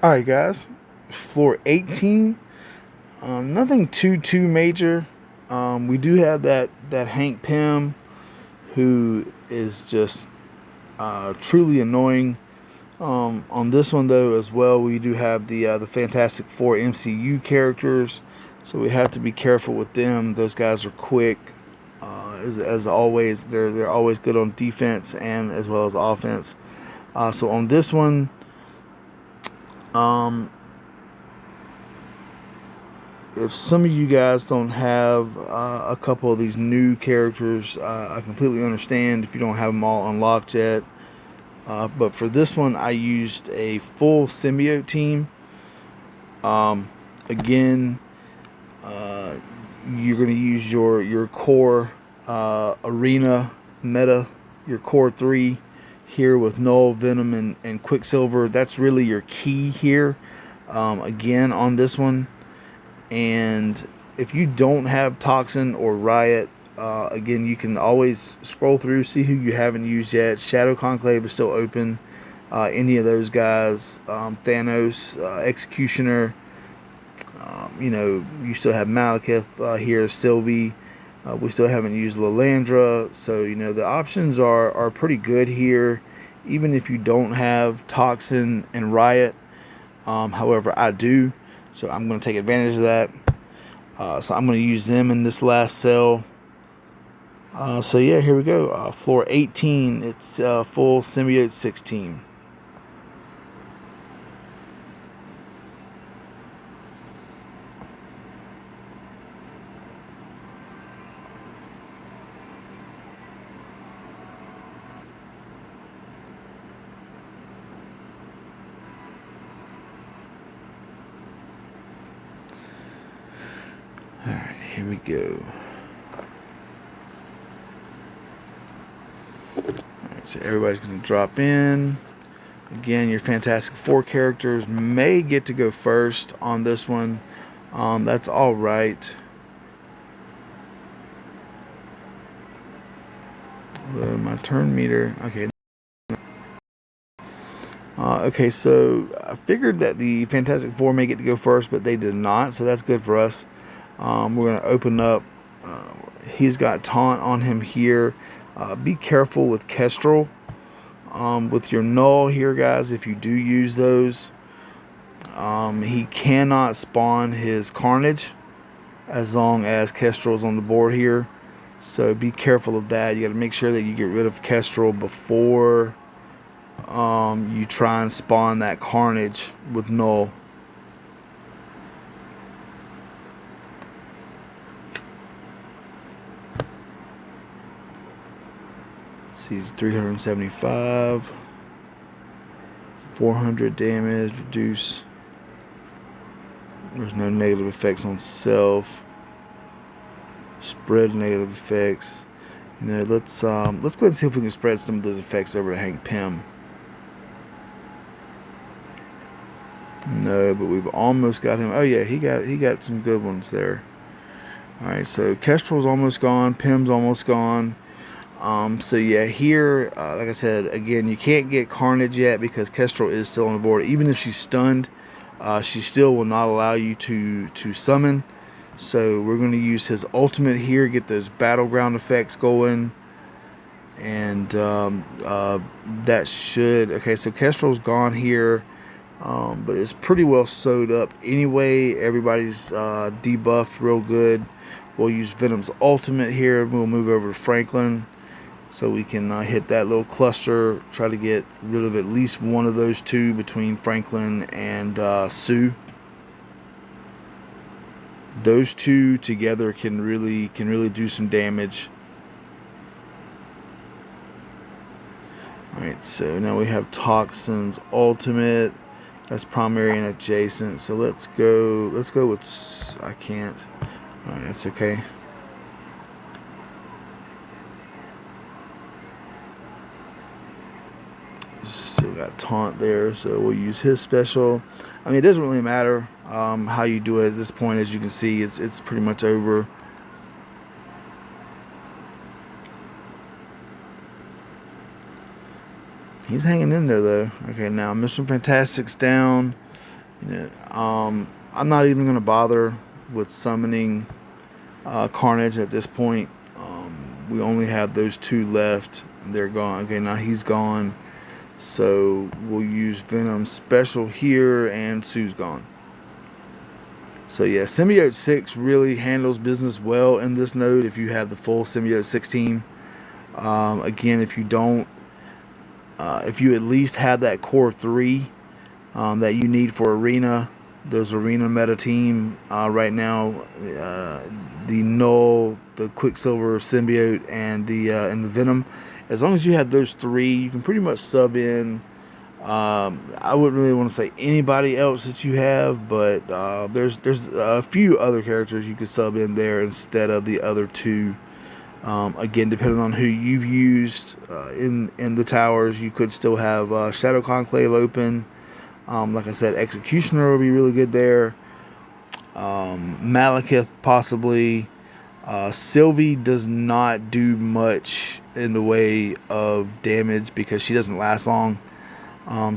Alright guys, floor 18, nothing too major. We do have that Hank Pym, who is just truly annoying. On this one though as well, we do have the Fantastic Four MCU characters, so we have to be careful with them. Those guys are quick. As always, they're always good on defense and as well as offense. So on this one, um, if some of you guys don't have a couple of these new characters, I completely understand if you don't have them all unlocked yet. But for this one, I used a full symbiote team. Again, you're going to use your core arena meta, your core 3 here with Null, Venom, and Quicksilver. That's really your key here. Again, on this one. And if you don't have Toxin or Riot, again, you can always scroll through, see who you haven't used yet. Shadow Conclave is still open. Any of those guys, Thanos, Executioner, you still have Malekith here, Sylvie. We still haven't used Lilandra, so the options are pretty good here, even if you don't have Toxin and Riot. However, I do. So I'm going to take advantage of that. So I'm going to use them in this last cell. So yeah, here we go. Floor 18, it's full symbiote 16. Alright, here we go. Alright, so everybody's going to drop in. Again, your Fantastic Four characters may get to go first on this one. That's alright. My turn meter. Okay. Okay, so I figured that the Fantastic Four may get to go first, but they did not, so that's good for us. We're going to open up. He's got Taunt on him here. Be careful with Kestrel. With your Null here, guys, if you do use those, he cannot spawn his Carnage as long as Kestrel's on the board here. So be careful of that. You got to make sure that you get rid of Kestrel before you try and spawn that Carnage with Null. He's 375, 400 damage, reduce. There's no negative effects on self. Spread negative effects. Let's go ahead and see if we can spread some of those effects over to Hank Pym. No, but we've almost got him. Oh yeah, he got some good ones there. All right, so Kestrel's almost gone. Pym's almost gone. So yeah, here, like I said, again, you can't get Carnage yet because Kestrel is still on the board. Even if she's stunned, she still will not allow you to summon. So we're going to use his ultimate here, get those battleground effects going. And that should... Okay, so Kestrel's gone here. But it's pretty well sewed up anyway. Everybody's debuffed real good. We'll use Venom's ultimate here. We'll move over to Franklin so we can hit that little cluster. Try to get rid of at least one of those two between Franklin and Sue. Those two together can really do some damage. Alright, so now we have Toxin's ultimate. That's primary and adjacent. So let's go with... I can't. Alright, that's okay. So we got Taunt there, so we'll use his special. I mean, it doesn't really matter how you do it at this point. As you can see, it's pretty much over. He's hanging in there though. Okay, now Mr. Fantastic's down. You know, I'm not even going to bother with summoning Carnage at this point. We only have those two left. They're gone. Okay, now he's gone. So we'll use Venom special here, and Sue's gone. So yeah, Symbiote 6 really handles business well in this node if you have the full Symbiote 6 team. Again, if you don't, if you at least have that core 3 that you need for Arena, there's Arena meta team right now. The Null, the Quicksilver, Symbiote, and the Venom. As long as you have those 3, you can pretty much sub in. I wouldn't really want to say anybody else that you have, but there's a few other characters you could sub in there instead of the other 2. Again, depending on who you've used in the towers, you could still have Shadow Conclave open. Like I said, Executioner will be really good there. Malekith possibly. Sylvie does not do much in the way of damage because she doesn't last long.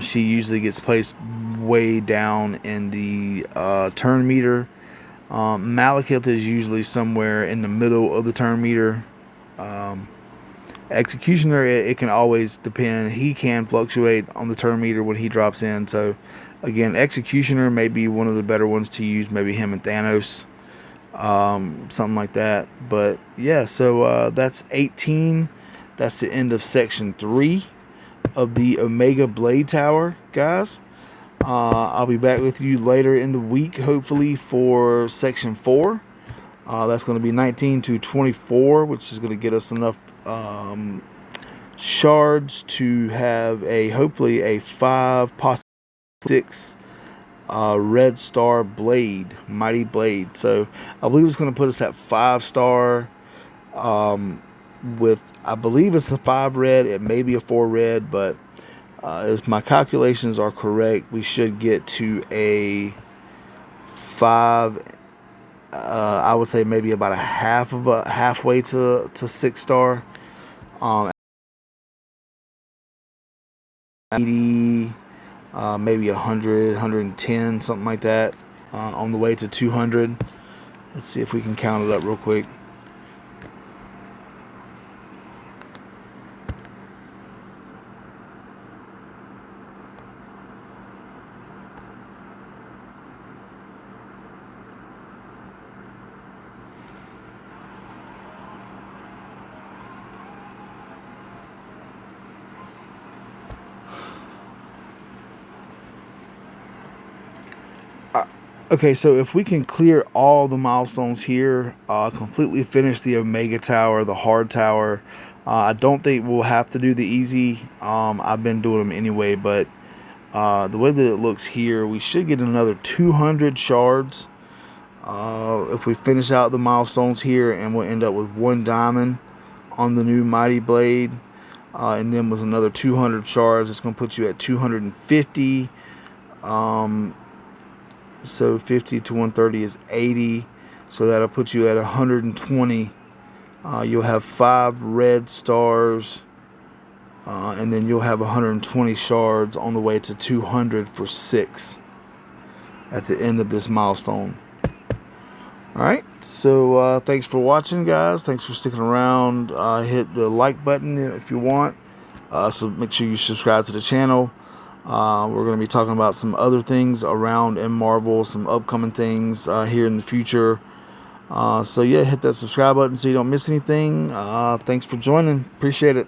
She usually gets placed way down in the turn meter. Malekith is usually somewhere in the middle of the turn meter. Executioner, it can always depend. He can fluctuate on the turn meter when he drops in. So, again, Executioner may be one of the better ones to use. Maybe him and Thanos. Something like that. But, yeah, so that's 18. That's the end of Section 3 of the Omega Blade Tower, guys. I'll be back with you later in the week, hopefully, for Section 4. That's going to be 19 to 24, which is going to get us enough shards to have hopefully a 5, possibly 6 red star blade, mighty blade. So I believe it's going to put us at 5-star with, I believe it's a 5 red. It may be a 4 red, but if my calculations are correct, we should get to a 5. I would say maybe about halfway to 6-star. 80, maybe 100, 110, something like that. On the way to 200. Let's see if we can count it up real quick. Okay, so if we can clear all the milestones here, completely finish the Omega Tower, the hard tower, I don't think we'll have to do the easy. I've been doing them anyway, but the way that it looks here, we should get another 200 shards if we finish out the milestones here, and we'll end up with 1 diamond on the new Mighty Blade. And then with another 200 shards, it's going to put you at 250. So 50 to 130 is 80. So that'll put you at 120. You'll have 5 red stars. And then you'll have 120 shards on the way to 200 for 6 at the end of this milestone. Alright, so thanks for watching, guys. Thanks for sticking around. Hit the like button if you want. So make sure you subscribe to the channel. We're going to be talking about some other things around in Marvel, some upcoming things here in the future. So yeah, hit that subscribe button so you don't miss anything. Thanks for joining. Appreciate it.